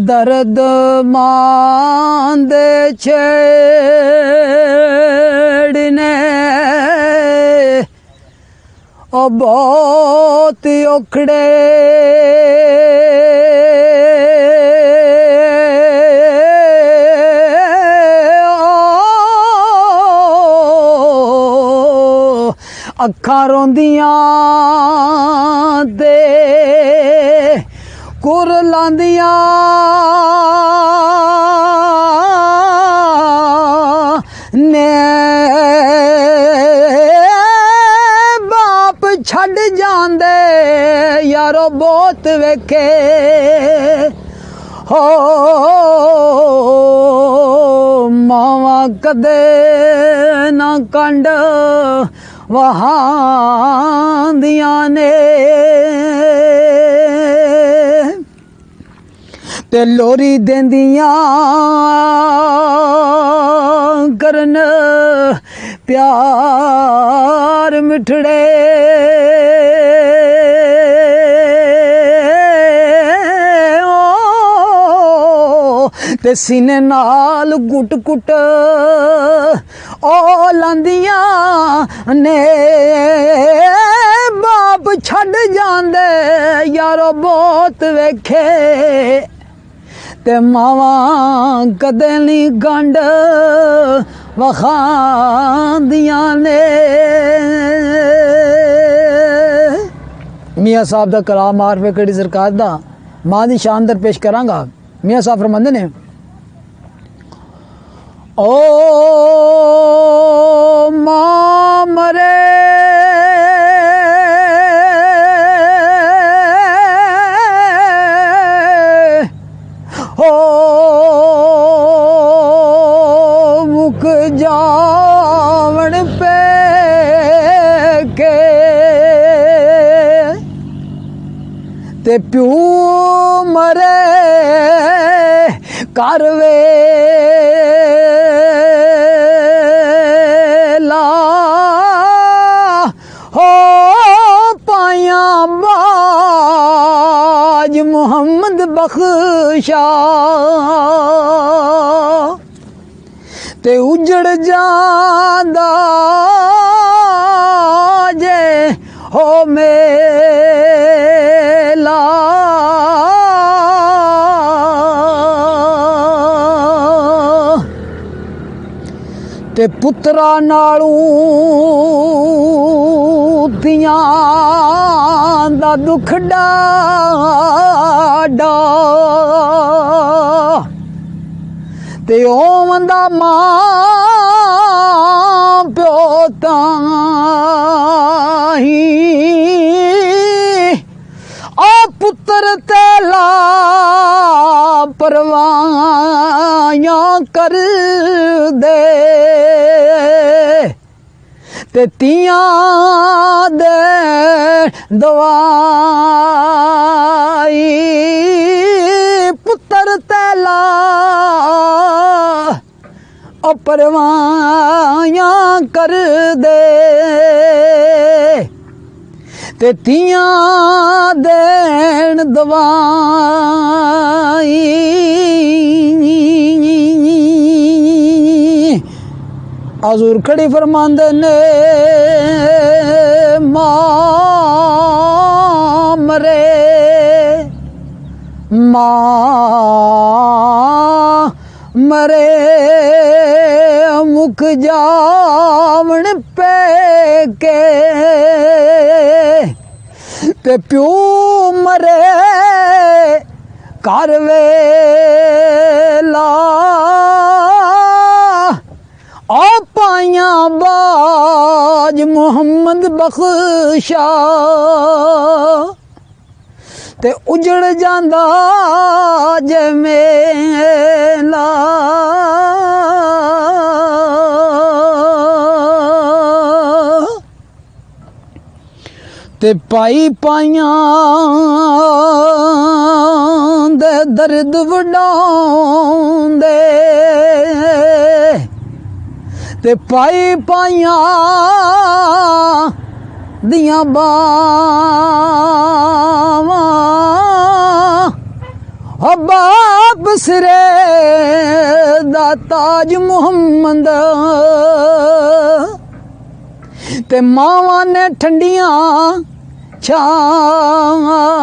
दर्द मांदे छेड़ने ओ बहुत उखड़े अखां रोंदियां ते कुर लांदियां ने बाप छड़ जांदे यारो बहुत वेखे हो मावा कदे ना कंड वहांदियां ने ते लोरी देंदियां करन प्यार मिठड़े ते सीने नाल गुट गुट ओ लांदियां ने बाप छड़ जांदे यारो बहुत वेखे ते मावा कदे नी गंढ वखांदियां ने। मियाँ साहब दा कलाम आरवे कड़ी सरकार दा मां दी शान दर पेश करांगा। मियाँ साहब फरमांदे ने ओ मां मरे हो मुक जावण पे के ते प्यू मरे कर वेला हो पाया बाज मुहम्मद बख्शा ते उजड़ जांदा जे हो मेला ते पुत्रा नालू तियां दा दुख डाडा ते ओवंदा मां प्यो ताही आ पुत्र तेला परवायां कर दे ते तियां दे दवाई पुत्र तेला परवायां कर दे ते तियां देन दवाई हजूर खड़ी फरमांदे ने मां मरे मां मरे मुख जावण पे के ते प्यू मरे कर वेला आ पाया बाज मुहम्मद बख्शा ते उजड़ जांदा जे मेला ते पाई पाइयां दे दर्द वडाउंदे ते पाई पाइयां दियां बावां ओ बाप सिरे दा ताज मुहम्मद ते मावां ने ठंडियां छावां